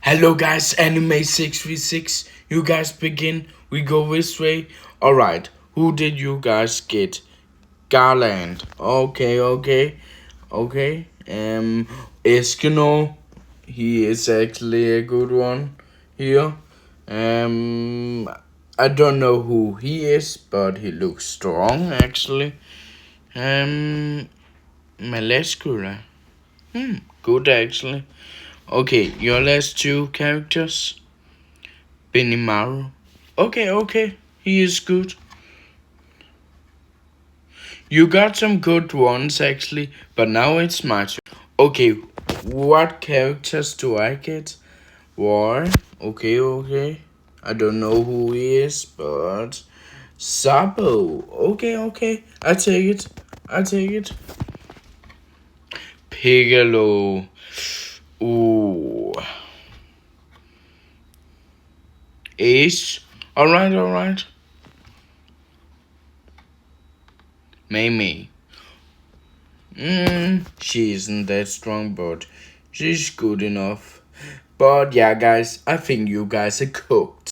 Hello guys, Anime 6v6. You guys begin. We go this way. Alright, who did you guys get? Garland. Okay. Eskimo. He is actually a good one here. I don't know who he is, but he looks strong actually. Maleskura. Good actually. Okay, your last two characters. Benimaru. Okay. He is good. You got some good ones actually, but now it's my turn. Okay, what characters do I get? War. Okay. I don't know who he is, but Sabo. Okay. I take it. Piccolo. Ooh. Ace. Alright. Mei. She isn't that strong, but she's good enough. But yeah, guys, I think you guys are cooked.